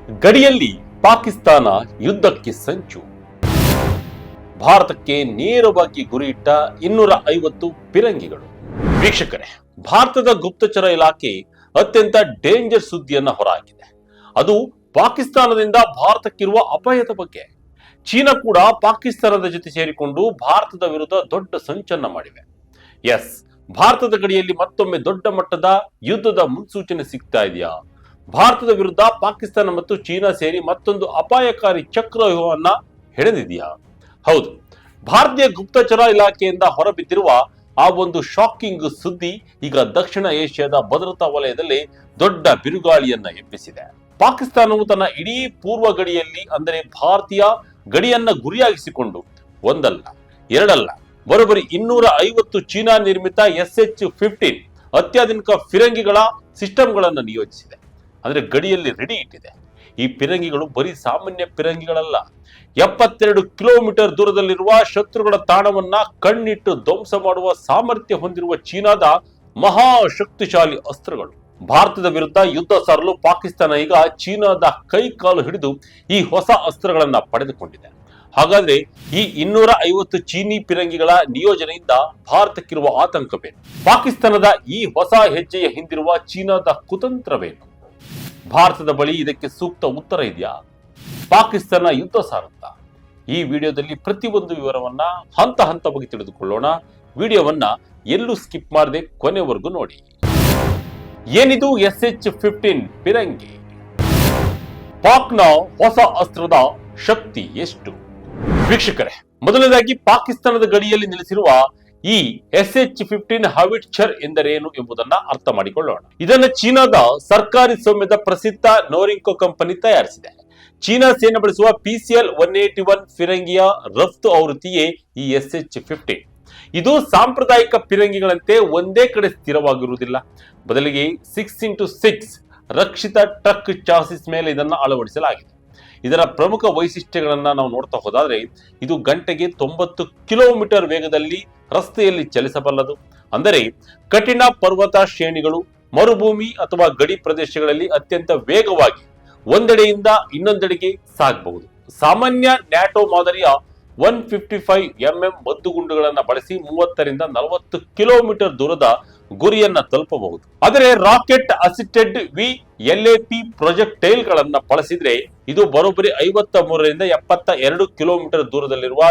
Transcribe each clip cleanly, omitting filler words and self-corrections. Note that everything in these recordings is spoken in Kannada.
ಗಡಿಯಲ್ಲಿ ಪಾಕಿಸ್ತಾನ ಯುದ್ಧಕ್ಕೆ ಸಂಚು. ಭಾರತಕ್ಕೆ ನೇರವಾಗಿ ಗುರಿಯಿಟ್ಟ 250 ಪಿರಂಗಿಗಳು. ವೀಕ್ಷಕರೇ, ಭಾರತದ ಗುಪ್ತಚರ ಇಲಾಖೆ ಅತ್ಯಂತ ಡೇಂಜರ್ ಸುದ್ದಿಯನ್ನ ಹೊರಹಾಕಿದೆ. ಅದು ಪಾಕಿಸ್ತಾನದಿಂದ ಭಾರತಕ್ಕಿರುವ ಅಪಾಯದ ಬಗ್ಗೆ. ಚೀನಾ ಕೂಡ ಪಾಕಿಸ್ತಾನದ ಜೊತೆ ಸೇರಿಕೊಂಡು ಭಾರತದ ವಿರುದ್ಧ ದೊಡ್ಡ ಸಂಚನ್ನ ಮಾಡಿವೆ. ಎಸ್, ಭಾರತದ ಗಡಿಯಲ್ಲಿ ಮತ್ತೊಮ್ಮೆ ದೊಡ್ಡ ಮಟ್ಟದ ಯುದ್ಧದ ಮುನ್ಸೂಚನೆ ಸಿಗ್ತಾ ಇದೆಯಾ? ಭಾರತದ ವಿರುದ್ಧ ಪಾಕಿಸ್ತಾನ ಮತ್ತು ಚೀನಾ ಸೇರಿ ಮತ್ತೊಂದು ಅಪಾಯಕಾರಿ ಚಕ್ರವ್ಯೂಹವನ್ನ ಹೆಣೆದಿದೆಯಾ? ಹೌದು, ಭಾರತೀಯ ಗುಪ್ತಚರ ಇಲಾಖೆಯಿಂದ ಹೊರಬಿದ್ದಿರುವ ಆ ಒಂದು ಶಾಕಿಂಗ್ ಸುದ್ದಿ ಈಗ ದಕ್ಷಿಣ ಏಷ್ಯಾದ ಭದ್ರತಾ ವಲಯದಲ್ಲಿ ದೊಡ್ಡ ಬಿರುಗಾಳಿಯನ್ನ ಎಬ್ಬಿಸಿದೆ. ಪಾಕಿಸ್ತಾನವು ತನ್ನ ಇಡೀ ಪೂರ್ವ ಗಡಿಯಲ್ಲಿ, ಅಂದರೆ ಭಾರತೀಯ ಗಡಿಯನ್ನ ಗುರಿಯಾಗಿಸಿಕೊಂಡು ಒಂದಲ್ಲ ಎರಡಲ್ಲ ಬರೋಬ್ಬರಿ 250 ಚೀನಾ ನಿರ್ಮಿತ SH-15 ಅತ್ಯಾಧುನಿಕ ಫಿರಂಗಿಗಳ ಸಿಸ್ಟಮ್ಗಳನ್ನು ನಿಯೋಜಿಸಿದೆ. ಅಂದ್ರೆ ಗಡಿಯಲ್ಲಿ ರೆಡಿ ಇಟ್ಟಿದೆ. ಈ ಫಿರಂಗಿಗಳು ಬರೀ ಸಾಮಾನ್ಯ ಫಿರಂಗಿಗಳಲ್ಲ. 72 ಕಿಲೋಮೀಟರ್ ದೂರದಲ್ಲಿರುವ ಶತ್ರುಗಳ ತಾಣವನ್ನ ಕಣ್ಣಿಟ್ಟು ಧ್ವಂಸ ಮಾಡುವ ಸಾಮರ್ಥ್ಯ ಹೊಂದಿರುವ ಚೀನಾದ ಮಹಾಶಕ್ತಿಶಾಲಿ ಅಸ್ತ್ರಗಳು. ಭಾರತದ ವಿರುದ್ಧ ಯುದ್ಧ ಸಾರಲು ಪಾಕಿಸ್ತಾನ ಈಗ ಚೀನಾದ ಕೈ ಕಾಲು ಹಿಡಿದು ಈ ಹೊಸ ಅಸ್ತ್ರಗಳನ್ನ ಪಡೆದುಕೊಂಡಿದೆ. ಹಾಗಾದ್ರೆ ಈ 250 ಚೀನಿ ಫಿರಂಗಿಗಳ ನಿಯೋಜನೆಯಿಂದ ಭಾರತಕ್ಕಿರುವ ಆತಂಕವೇನು? ಪಾಕಿಸ್ತಾನದ ಈ ಹೊಸ ಹೆಜ್ಜೆಯ ಹಿಂದಿರುವ ಚೀನಾದ ಕುತಂತ್ರವೇನು? ಭಾರತದ ಬಳಿ ಇದಕ್ಕೆ ಸೂಕ್ತ ಉತ್ತರ ಇದೆಯಾ? ಪಾಕಿಸ್ತಾನ ಯುದ್ಧ ಸಾರುತ್ತಾ? ಈ ವಿಡಿಯೋದಲ್ಲಿ ಪ್ರತಿಯೊಂದು ವಿವರವನ್ನ ಹಂತ ಹಂತವಾಗಿ ತಿಳಿದುಕೊಳ್ಳೋಣ. ವಿಡಿಯೋವನ್ನ ಎಲ್ಲೂ ಸ್ಕಿಪ್ ಮಾಡದೆ ಕೊನೆವರೆಗೂ ನೋಡಿ. ಏನಿದು SH-15 ಫಿರಂಗಿ? ಪಾಕ್ನ ಹೊಸ ಅಸ್ತ್ರದ ಶಕ್ತಿ ಎಷ್ಟು? ವೀಕ್ಷಕರೇ, ಮೊದಲನೇದಾಗಿ ಪಾಕಿಸ್ತಾನದ ಗಡಿಯಲ್ಲಿ ನೆಲೆಸಿರುವ ಈ SH-15 ಹಾವಿಟ್ಜರ್ ಎಂದರೇನು ಎಂಬುದನ್ನ ಅರ್ಥ ಮಾಡಿಕೊಳ್ಳೋಣ. ಇದನ್ನು ಚೀನಾದ ಸರ್ಕಾರಿ ಸ್ವಾಮ್ಯದ ಪ್ರಸಿದ್ಧ ನೋರಿಂಕೋ ಕಂಪನಿ ತಯಾರಿಸಿದೆ. ಚೀನಾ ಸೇನೆ ಬಳಸುವ PCL-181 ಫಿರಂಗಿಯ ರಫ್ತು ಆವೃತ್ತಿಯೇ ಈ SH-15. ಇದು ಸಾಂಪ್ರದಾಯಿಕ ಫಿರಂಗಿಗಳಂತೆ ಒಂದೇ ಕಡೆ ಸ್ಥಿರವಾಗಿರುವುದಿಲ್ಲ. ಬದಲಿಗೆ 6x6 ರಕ್ಷಿತ ಟ್ರಕ್ ಚಾಸಿಸ್ ಮೇಲೆ ಇದನ್ನು ಅಳವಡಿಸಲಾಗಿದೆ. ಇದರ ಪ್ರಮುಖ ವೈಶಿಷ್ಟ್ಯಗಳನ್ನ ನಾವು ನೋಡ್ತಾ ಹೋದಾದ್ರೆ, ಇದು ಗಂಟೆಗೆ 90 ಕಿಲೋಮೀಟರ್ ವೇಗದಲ್ಲಿ ರಸ್ತೆಯಲ್ಲಿ ಚಲಿಸಬಲ್ಲದು. ಅಂದರೆ ಕಠಿಣ ಪರ್ವತ ಶ್ರೇಣಿಗಳು, ಮರುಭೂಮಿ ಅಥವಾ ಗಡಿ ಪ್ರದೇಶಗಳಲ್ಲಿ ಅತ್ಯಂತ ವೇಗವಾಗಿ ಒಂದೆಡೆಯಿಂದ ಇನ್ನೊಂದೆಡೆಗೆ ಸಾಗಬಹುದು. ಸಾಮಾನ್ಯ ನ್ಯಾಟೋ ಮಾದರಿಯ 155 mm ಮದ್ದುಗುಂಡುಗಳನ್ನು ಬಳಸಿ 30 ರಿಂದ 40 ಕಿಲೋಮೀಟರ್ ದೂರದ ಗುರಿಯನ್ನ ತಲುಪಬಹುದು. ಆದರೆ ರಾಕೆಟ್ ಅಸಿಸ್ಟೆಡ್ VLAP ಪ್ರೊಜೆಕ್ಟೈಲ್ ಗಳನ್ನ ಬಳಸಿದ್ರೆ ಇದು ಬರೋಬ್ಬರಿ 53 ರಿಂದ 72 ಕಿಲೋಮೀಟರ್ ದೂರದಲ್ಲಿರುವ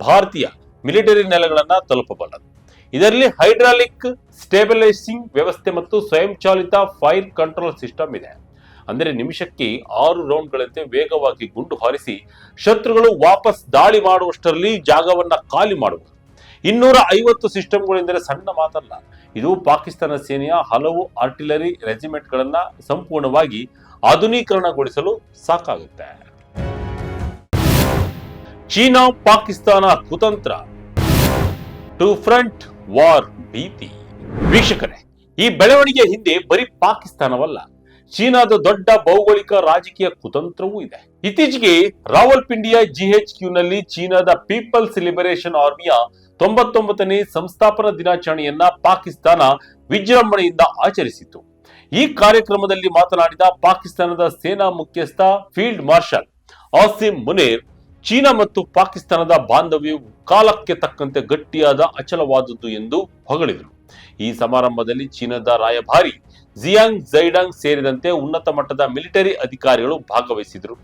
ಭಾರತೀಯ ಮಿಲಿಟರಿ ನೆಲೆಗಳನ್ನ ತಲುಪಬಲ್ಲದು. ಇದರಲ್ಲಿ ಹೈಡ್ರಾಲಿಕ್ ಸ್ಟೇಬಿಲೈಸಿಂಗ್ ವ್ಯವಸ್ಥೆ ಮತ್ತು ಸ್ವಯಂಚಾಲಿತ ಫೈರ್ ಕಂಟ್ರೋಲ್ ಸಿಸ್ಟಮ್ ಇದೆ. ಅಂದರೆ ನಿಮಿಷಕ್ಕೆ 6 ರೌಂಡ್ಗಳಂತೆ ವೇಗವಾಗಿ ಗುಂಡು ಹಾರಿಸಿ ಶತ್ರುಗಳು ವಾಪಸ್ ದಾಳಿ ಮಾಡುವಷ್ಟರಲ್ಲಿ ಜಾಗವನ್ನ ಖಾಲಿ ಮಾಡುವುದು. 250 ಸಿಸ್ಟಮ್ಗಳೆಂದರೆ ಸಣ್ಣ ಮಾತಲ್ಲ. ಇದು ಪಾಕಿಸ್ತಾನ ಸೇನೆಯ ಹಲವು ಆರ್ಟಿಲರಿ ರೆಜಿಮೆಂಟ್ಗಳನ್ನ ಸಂಪೂರ್ಣವಾಗಿ ಆಧುನೀಕರಣಗೊಳಿಸಲು ಸಾಕಾಗುತ್ತೆ. ಚೀನಾ ಪಾಕಿಸ್ತಾನ ಕುತಂತ್ರ, ಟು ಫ್ರಂಟ್ ವಾರ್ ಭೀತಿ. ವೀಕ್ಷಕರೇ, ಈ ಬೆಳವಣಿಗೆಯ ಹಿಂದೆ ಬರೀ ಪಾಕಿಸ್ತಾನವಲ್ಲ, ಚೀನಾದ ದೊಡ್ಡ ಭೌಗೋಳಿಕ ರಾಜಕೀಯ ಕುತಂತ್ರವೂ ಇದೆ. ಇತ್ತೀಚೆಗೆ ರಾವಲ್ಪಿಂಡಿಯ GHQ ನಲ್ಲಿ ಚೀನಾದ ಪೀಪಲ್ಸ್ ಲಿಬರೇಷನ್ ಆರ್ಮಿಯ 99ನೇ ಸಂಸ್ಥಾಪನಾ ದಿನಾಚರಣೆಯನ್ನ ಪಾಕಿಸ್ತಾನ ವಿಜೃಂಭಣೆಯಿಂದ ಆಚರಿಸಿತು. ಈ ಕಾರ್ಯಕ್ರಮದಲ್ಲಿ ಮಾತನಾಡಿದ ಪಾಕಿಸ್ತಾನದ ಸೇನಾ ಮುಖ್ಯಸ್ಥ ಫೀಲ್ಡ್ ಮಾರ್ಷಲ್ ಆಸಿಮ್ ಮುನೇರ್, ಚೀನಾ ಮತ್ತು ಪಾಕಿಸ್ತಾನದ ಬಾಂಧವ್ಯವು ಕಾಲಕ್ಕೆ ತಕ್ಕಂತೆ ಗಟ್ಟಿಯಾದ ಅಚಲವಾದದ್ದು ಎಂದು ಹೊಗಳಿದರು. ಈ ಸಮಾರಂಭದಲ್ಲಿ ಚೀನಾದ ರಾಯಭಾರಿ ಜಿಯಾಂಗ್ ಝೈಡಾಂಗ್ ಸೇರಿದಂತೆ ಉನ್ನತ ಮಟ್ಟದ ಮಿಲಿಟರಿ ಅಧಿಕಾರಿಗಳು ಭಾಗವಹಿಸಿದರು.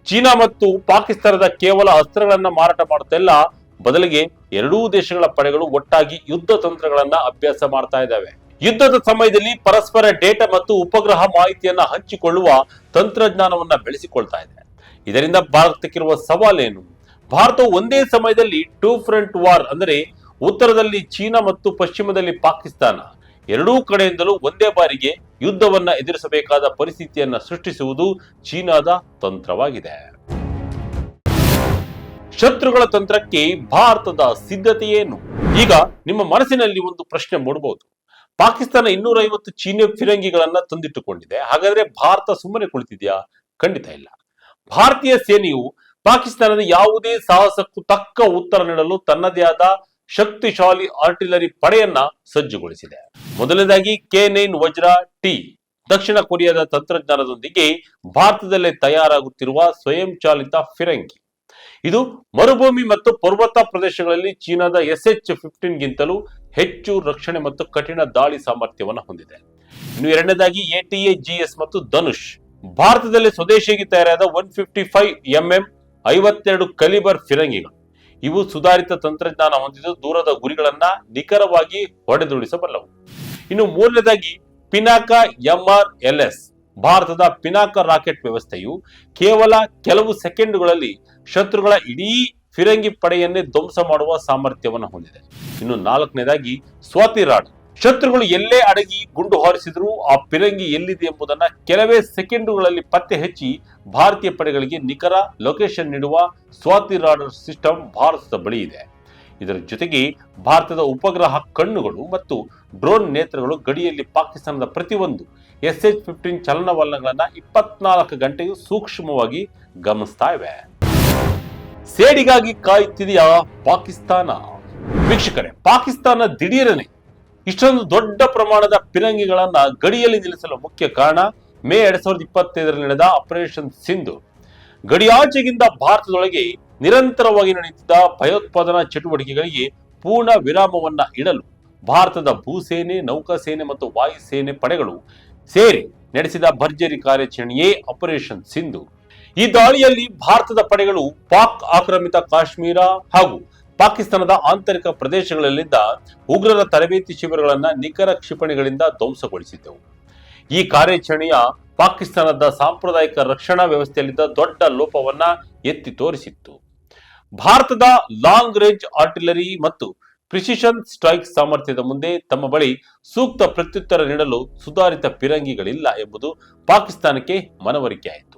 ಚೀನಾ ಮತ್ತು ಪಾಕಿಸ್ತಾನದ ಕೇವಲ ಅಸ್ತ್ರಗಳನ್ನ ಮಾರಾಟ ಮಾಡುತ್ತಿಲ್ಲ, ಬದಲಿಗೆ ಎರಡೂ ದೇಶಗಳ ಪಡೆಗಳು ಒಟ್ಟಾಗಿ ಯುದ್ಧ ತಂತ್ರಗಳನ್ನ ಅಭ್ಯಾಸ ಮಾಡ್ತಾ ಇದ್ದಾವೆ. ಯುದ್ಧದ ಸಮಯದಲ್ಲಿ ಪರಸ್ಪರ ಡೇಟಾ ಮತ್ತು ಉಪಗ್ರಹ ಮಾಹಿತಿಯನ್ನ ಹಂಚಿಕೊಳ್ಳುವ ತಂತ್ರಜ್ಞಾನವನ್ನ ಬೆಳೆಸಿಕೊಳ್ತಾ ಇದೆ. ಇದರಿಂದ ಭಾರತಕ್ಕಿರುವ ಸವಾಲೇನು? ಭಾರತವು ಒಂದೇ ಸಮಯದಲ್ಲಿ ಟೂ ಫ್ರಂಟ್ ವಾರ್, ಅಂದರೆ ಉತ್ತರದಲ್ಲಿ ಚೀನಾ ಮತ್ತು ಪಶ್ಚಿಮದಲ್ಲಿ ಪಾಕಿಸ್ತಾನ, ಎರಡೂ ಕಡೆಯಿಂದಲೂ ಒಂದೇ ಬಾರಿಗೆ ಯುದ್ಧವನ್ನ ಎದುರಿಸಬೇಕಾದ ಪರಿಸ್ಥಿತಿಯನ್ನ ಸೃಷ್ಟಿಸುವುದು ಚೀನಾದ ತಂತ್ರವಾಗಿದೆ. ಶತ್ರುಗಳ ತಂತ್ರಕ್ಕೆ ಭಾರತದ ಸಿದ್ಧತೆ ಏನು? ಈಗ ನಿಮ್ಮ ಮನಸ್ಸಿನಲ್ಲಿ ಒಂದು ಪ್ರಶ್ನೆ ಮೂಡಬಹುದು. ಪಾಕಿಸ್ತಾನ 250 ಚೀನಿ ಫಿರಂಗಿಗಳನ್ನ ತಂದಿಟ್ಟುಕೊಂಡಿದೆ, ಹಾಗಾದ್ರೆ ಭಾರತ ಸುಮ್ಮನೆ ಕುಳಿತಿದ್ಯಾ? ಖಂಡಿತ ಇಲ್ಲ. ಭಾರತೀಯ ಸೇನೆಯು ಪಾಕಿಸ್ತಾನದ ಯಾವುದೇ ಸಾಹಸಕ್ಕೂ ತಕ್ಕ ಉತ್ತರ ನೀಡಲು ತನ್ನದೇ ಆದ ಶಕ್ತಿಶಾಲಿ ಆರ್ಟಿಲರಿ ಪಡೆಯನ್ನ ಸಜ್ಜುಗೊಳಿಸಿದೆ. ಮೊದಲನೇದಾಗಿ K9 ವಜ್ರ T ದಕ್ಷಿಣ ಕೊರಿಯಾದ ತಂತ್ರಜ್ಞಾನದೊಂದಿಗೆ ಭಾರತದಲ್ಲೇ ತಯಾರಾಗುತ್ತಿರುವ ಸ್ವಯಂ ಚಾಲಿತ ಫಿರಂಗಿ. ಇದು ಮರುಭೂಮಿ ಮತ್ತು ಪರ್ವತ ಪ್ರದೇಶಗಳಲ್ಲಿ ಚೀನಾದ SH-15 ಗಿಂತಲೂ ಹೆಚ್ಚು ರಕ್ಷಣೆ ಮತ್ತು ಕಠಿಣ ದಾಳಿ ಸಾಮರ್ಥ್ಯವನ್ನು ಹೊಂದಿದೆ. ಇನ್ನು ಎರಡನೇದಾಗಿ ATA-GS ಮತ್ತು ಧನುಷ್. ಭಾರತದಲ್ಲಿ ಸ್ವದೇಶಿಯಾಗಿ ತಯಾರಾದ 155mm 52 ಕಲಿಬರ್ ಫಿರಂಗಿಗಳು. ಇವು ಸುಧಾರಿತ ತಂತ್ರಜ್ಞಾನ ಹೊಂದಿದ್ದು ದೂರದ ಗುರಿಗಳನ್ನ ನಿಖರವಾಗಿ ಹೊಡೆದುರುಳಿಸಬಲ್ಲವು. ಇನ್ನು ಮೂರನೇದಾಗಿ ಪಿನಾಕ MRLS. ಭಾರತದ ಪಿನಾಕ ರಾಕೆಟ್ ವ್ಯವಸ್ಥೆಯು ಕೇವಲ ಕೆಲವು ಸೆಕೆಂಡುಗಳಲ್ಲಿ ಶತ್ರುಗಳ ಇಡೀ ಫಿರಂಗಿ ಪಡೆಯನ್ನೇ ಧ್ವಂಸ ಮಾಡುವ ಸಾಮರ್ಥ್ಯವನ್ನು ಹೊಂದಿದೆ. ಇನ್ನು ನಾಲ್ಕನೇದಾಗಿ ಸ್ವಾತಿ ರಾಡ್. ಶತ್ರುಗಳು ಎಲ್ಲೇ ಅಡಗಿ ಗುಂಡು ಹಾರಿಸಿದರೂ ಆ ಫಿರಂಗಿ ಎಲ್ಲಿದೆ ಎಂಬುದನ್ನ ಕೆಲವೇ ಸೆಕೆಂಡುಗಳಲ್ಲಿ ಪತ್ತೆ ಹಚ್ಚಿ ಭಾರತೀಯ ಪಡೆಗಳಿಗೆ ನಿಖರ ಲೊಕೇಶನ್ ನೀಡುವ ಸ್ವಾತಿ ರಾಡರ್ ಸಿಸ್ಟಮ್ ಭಾರತದ ಬಳಿ ಇದೆ. ಇದರ ಜೊತೆಗೆ ಭಾರತದ ಉಪಗ್ರಹ ಕಣ್ಣುಗಳು ಮತ್ತು ಡ್ರೋನ್ ನೇತ್ರಗಳು ಗಡಿಯಲ್ಲಿ ಪಾಕಿಸ್ತಾನದ ಪ್ರತಿಯೊಂದು SH-15 ಚಲನವಲನಗಳನ್ನ 24 ಗಂಟೆಯೂ ಸೂಕ್ಷ್ಮವಾಗಿ ಗಮನಿಸ್ತಾ ಇವೆ. ಸೇಡಿಗಾಗಿ ಕಾಯುತ್ತಿದೆಯಾ ಪಾಕಿಸ್ತಾನ? ವೀಕ್ಷಕರೇ, ಪಾಕಿಸ್ತಾನ ದಿಢೀರನೆ ಇಷ್ಟೊಂದು ದೊಡ್ಡ ಪ್ರಮಾಣದ ಫಿರಂಗಿಗಳನ್ನ ಗಡಿಯಲ್ಲಿ ನಿಲ್ಲಿಸಲು ಮುಖ್ಯ ಕಾರಣ ಮೇ 2025 ನಡೆದ ಆಪರೇಷನ್ ಸಿಂಧೂರ್. ಗಡಿಯಾಚೆಗಿಂದ ಭಾರತದೊಳಗೆ ನಿರಂತರವಾಗಿ ನಡೆಯುತ್ತಿದ್ದ ಭಯೋತ್ಪಾದನಾ ಚಟುವಟಿಕೆಗಳಿಗೆ ಪೂರ್ಣ ವಿರಾಮವನ್ನ ಇಡಲು ಭಾರತದ ಭೂಸೇನೆ, ನೌಕಾಸೇನೆ ಮತ್ತು ವಾಯುಸೇನೆ ಪಡೆಗಳು ಸೇರಿ ನಡೆಸಿದ ಭರ್ಜರಿ ಕಾರ್ಯಾಚರಣೆಯೇ ಆಪರೇಷನ್ ಸಿಂಧೂರ್. ಈ ದಾಳಿಯಲ್ಲಿ ಭಾರತದ ಪಡೆಗಳು ಪಾಕ್ ಆಕ್ರಮಿತ ಕಾಶ್ಮೀರ ಹಾಗೂ ಪಾಕಿಸ್ತಾನದ ಆಂತರಿಕ ಪ್ರದೇಶಗಳಲ್ಲಿದ್ದ ಉಗ್ರರ ತರಬೇತಿ ಶಿಬಿರಗಳನ್ನ ನಿಖರ ಕ್ಷಿಪಣಿಗಳಿಂದ ಧ್ವಂಸಗೊಳಿಸಿದ್ದವು. ಈ ಕಾರ್ಯಾಚರಣೆಯ ಪಾಕಿಸ್ತಾನದ ಸಾಂಪ್ರದಾಯಿಕ ರಕ್ಷಣಾ ವ್ಯವಸ್ಥೆಯಲ್ಲಿದ್ದ ದೊಡ್ಡ ಲೋಪವನ್ನ ಎತ್ತಿ ತೋರಿಸಿತ್ತು. ಭಾರತದ ಲಾಂಗ್ ರೇಂಜ್ ಆರ್ಟಿಲರಿ ಮತ್ತು ಪ್ರಿಸಿಷನ್ ಸ್ಟ್ರೈಕ್ ಸಾಮರ್ಥ್ಯದ ಮುಂದೆ ತಮ್ಮ ಬಳಿ ಸೂಕ್ತ ಪ್ರತ್ಯುತ್ತರ ನೀಡಲು ಸುಧಾರಿತ ಫಿರಂಗಿಗಳಿಲ್ಲ ಎಂಬುದು ಪಾಕಿಸ್ತಾನಕ್ಕೆ ಮನವರಿಕೆಯಾಯಿತು.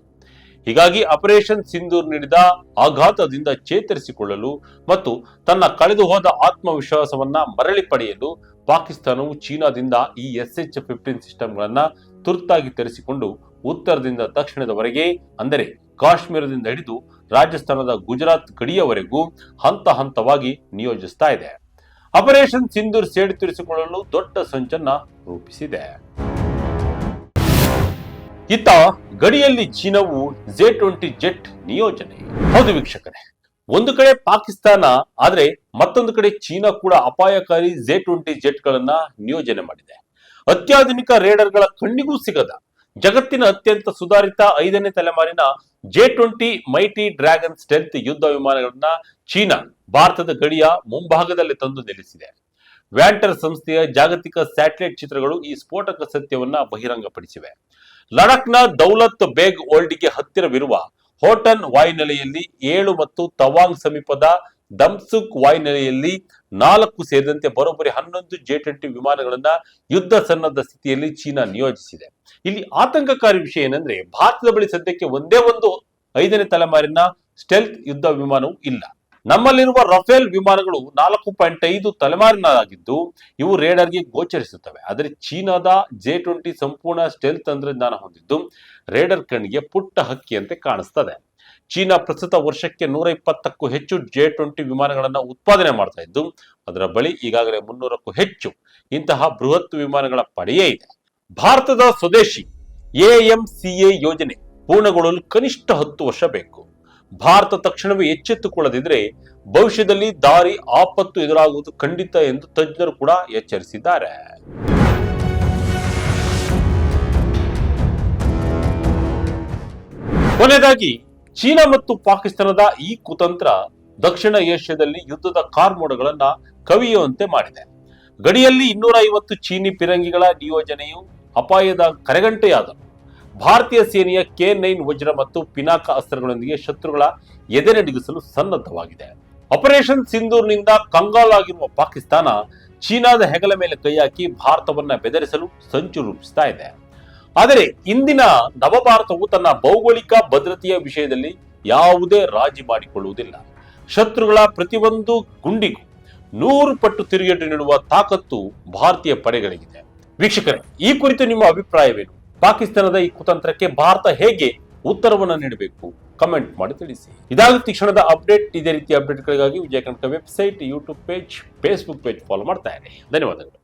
ಹೀಗಾಗಿ ಆಪರೇಷನ್ ಸಿಂಧೂರ್ ನೀಡಿದ ಆಘಾತದಿಂದ ಚೇತರಿಸಿಕೊಳ್ಳಲು ಮತ್ತು ತನ್ನ ಕಳೆದು ಹೋದ ಆತ್ಮವಿಶ್ವಾಸವನ್ನ ಮರಳಿ ಪಡೆಯಲು ಪಾಕಿಸ್ತಾನವು ಚೀನಾದಿಂದ ಈ SH-15 ಸಿಸ್ಟಮ್ಗಳನ್ನ ತುರ್ತಾಗಿ ತರಿಸಿಕೊಂಡು ಉತ್ತರದಿಂದ ದಕ್ಷಿಣದವರೆಗೆ, ಅಂದರೆ ಕಾಶ್ಮೀರದಿಂದ ಹಿಡಿದು ರಾಜಸ್ಥಾನದ ಗುಜರಾತ್ ಗಡಿಯವರೆಗೂ ಹಂತ ಹಂತವಾಗಿ ನಿಯೋಜಿಸ್ತಾ ಇದೆ. ಆಪರೇಷನ್ ಸಿಂಧೂರ್ ಸೇಡು ತೀರಿಸಿಕೊಳ್ಳಲು ದೊಡ್ಡ ಸಂಚನ್ನ ರೂಪಿಸಿದೆ. ಇತ್ತ ಗಡಿಯಲ್ಲಿ ಚೀನಾವು J-20 ಜೆಟ್ ನಿಯೋಜನೆ. ಹೌದು ವೀಕ್ಷಕರೇ, ಒಂದು ಕಡೆ ಪಾಕಿಸ್ತಾನ, ಆದ್ರೆ ಮತ್ತೊಂದು ಕಡೆ ಚೀನಾ ಕೂಡ ಅಪಾಯಕಾರಿ J-20 ಜೆಟ್ಗಳನ್ನ ನಿಯೋಜನೆ ಮಾಡಿದೆ. ಅತ್ಯಾಧುನಿಕ ರೇಡರ್ಗಳ ಕಣ್ಣಿಗೂ ಸಿಗದ ಜಗತ್ತಿನ ಅತ್ಯಂತ ಸುಧಾರಿತ 5ನೇ ತಲೆಮಾರಿನ J-20 ಮೈಟಿ ಡ್ರ್ಯಾಗನ್ ಸ್ಟೆಲ್ತ್ ಯುದ್ಧ ವಿಮಾನಗಳನ್ನ ಚೀನಾ ಭಾರತದ ಗಡಿಯ ಮುಂಭಾಗದಲ್ಲಿ ತಂದು ನಿಲ್ಲಿಸಿದೆ. ವ್ಯಾಂಟರ್ ಸಂಸ್ಥೆಯ ಜಾಗತಿಕ ಸ್ಯಾಟಲೈಟ್ ಚಿತ್ರಗಳು ಈ ಸ್ಫೋಟಕ ಸತ್ಯವನ್ನ ಬಹಿರಂಗಪಡಿಸಿವೆ. ಲಡಾಖ್ನ ದೌಲತ್ ಬೇಗ್ ಓಲ್ಡಿಗೆ ಹತ್ತಿರವಿರುವ ಹೋಟನ್ ವಾಯುನೆಲೆಯಲ್ಲಿ 7 ಮತ್ತು ತವಾಂಗ್ ಸಮೀಪದ ದಮ್ಸುಕ್ ವಾಯುನೆಲೆಯಲ್ಲಿ 4 ಸೇರಿದಂತೆ ಬರೋಬ್ಬರಿ 11 J-20 ವಿಮಾನಗಳನ್ನ ಯುದ್ಧ ಸನ್ನದ್ಧ ಸ್ಥಿತಿಯಲ್ಲಿ ಚೀನಾ ನಿಯೋಜಿಸಿದೆ. ಇಲ್ಲಿ ಆತಂಕಕಾರಿ ವಿಷಯ ಏನಂದ್ರೆ, ಭಾರತದ ಬಳಿ ಸದ್ಯಕ್ಕೆ ಒಂದೇ ಒಂದು 5ನೇ ತಲೆಮಾರಿನ ಸ್ಟೆಲ್ತ್ ಯುದ್ಧ ವಿಮಾನವೂ ಇಲ್ಲ. ನಮ್ಮಲ್ಲಿರುವ ರಫೇಲ್ ವಿಮಾನಗಳು 4.5 ತಲೆಮಾರಿನದಾಗಿದ್ದು ಇವು ರೇಡರ್ಗೆ ಗೋಚರಿಸುತ್ತವೆ. ಆದರೆ ಚೀನಾದ J-20 ಸಂಪೂರ್ಣ ಸ್ಟೆಲ್ತ್ ತಂತ್ರಜ್ಞಾನ ಹೊಂದಿದ್ದು ರೇಡರ್ ಕಣ್ಣಿಗೆ ಪುಟ್ಟ ಹಕ್ಕಿಯಂತೆ ಕಾಣಿಸ್ತದೆ. ಚೀನಾ ಪ್ರಸ್ತುತ ವರ್ಷಕ್ಕೆ 120ಕ್ಕೂ ಹೆಚ್ಚು J-20 ವಿಮಾನಗಳನ್ನ ಉತ್ಪಾದನೆ ಮಾಡ್ತಾ ಇದ್ದು ಅದರ ಬಳಿ ಈಗಾಗಲೇ 300ಕ್ಕೂ ಹೆಚ್ಚು ಇಂತಹ ಬೃಹತ್ ವಿಮಾನಗಳ ಪಡೆಯೇ ಇದೆ. ಭಾರತದ ಸ್ವದೇಶಿ AMCA ಯೋಜನೆ ಪೂರ್ಣಗೊಳ್ಳಲು ಕನಿಷ್ಠ 10 ವರ್ಷ ಬೇಕು. ಭಾರತ ತಕ್ಷಣವೇ ಎಚ್ಚೆತ್ತುಕೊಳ್ಳದಿದ್ರೆ ಭವಿಷ್ಯದಲ್ಲಿ ದಾರಿ ಆಪತ್ತು ಎದುರಾಗುವುದು ಖಂಡಿತ ಎಂದು ತಜ್ಞರು ಕೂಡ ಎಚ್ಚರಿಸಿದ್ದಾರೆ. ಕೊನೆಯದಾಗಿ ಚೀನಾ ಮತ್ತು ಪಾಕಿಸ್ತಾನದ ಈ ಕುತಂತ್ರ ದಕ್ಷಿಣ ಏಷ್ಯಾದಲ್ಲಿ ಯುದ್ಧದ ಕಾರ್ಮೋಡಗಳನ್ನ ಕವಿಯುವಂತೆ ಮಾಡಿದೆ. ಗಡಿಯಲ್ಲಿ 250 ಚೀನಿ ಫಿರಂಗಿಗಳ ನಿಯೋಜನೆಯು ಅಪಾಯದ ಕರೆಗಂಟೆಯಾದರು. ಭಾರತೀಯ ಸೇನೆಯ K9 ವಜ್ರ ಮತ್ತು ಪಿನಾಕ ಅಸ್ತ್ರಗಳೊಂದಿಗೆ ಶತ್ರುಗಳ ಎದೆನಡಿಗಿಸಲು ಸನ್ನದ್ಧವಾಗಿದೆ. ಆಪರೇಷನ್ ಸಿಂಧೂರ್ನಿಂದ ಕಂಗಾಲಾಗಿರುವ ಪಾಕಿಸ್ತಾನ ಚೀನಾದ ಹೆಗಲ ಮೇಲೆ ಕೈ ಹಾಕಿ ಭಾರತವನ್ನ ಬೆದರಿಸಲು ಸಂಚು ರೂಪಿಸ್ತಾ ಇದೆ. ಆದರೆ ಇಂದಿನ ನವಭಾರತವು ತನ್ನ ಭೌಗೋಳಿಕ ಭದ್ರತೆಯ ವಿಷಯದಲ್ಲಿ ಯಾವುದೇ ರಾಜಿ ಮಾಡಿಕೊಳ್ಳುವುದಿಲ್ಲ. ಶತ್ರುಗಳ ಪ್ರತಿಯೊಂದು ಗುಂಡಿಗೂ 100 ಪಟ್ಟು ತಿರುಗೇಟು ನೀಡುವ ತಾಕತ್ತು ಭಾರತೀಯ ಪಡೆಗಳಿಗಿದೆ. ವೀಕ್ಷಕರೇ, ಈ ಕುರಿತು ನಿಮ್ಮ ಅಭಿಪ್ರಾಯವೇನು? ಪಾಕಿಸ್ತಾನದ ಈ ಕುತಂತ್ರಕ್ಕೆ ಭಾರತ ಹೇಗೆ ಉತ್ತರವನ್ನು ನೀಡಬೇಕು? ಕಮೆಂಟ್ ಮಾಡಿ ತಿಳಿಸಿ. ಇದಾಗುತ್ತೆ ಕ್ಷಣದ ಅಪ್ಡೇಟ್. ಇದೇ ರೀತಿಯ ಅಪ್ಡೇಟ್ಗಳಿಗಾಗಿ Vijaya Kanaka website, YouTube page, Facebook page follow ಮಾಡ್ತಾ ಇರಿ. ಧನ್ಯವಾದಗಳು.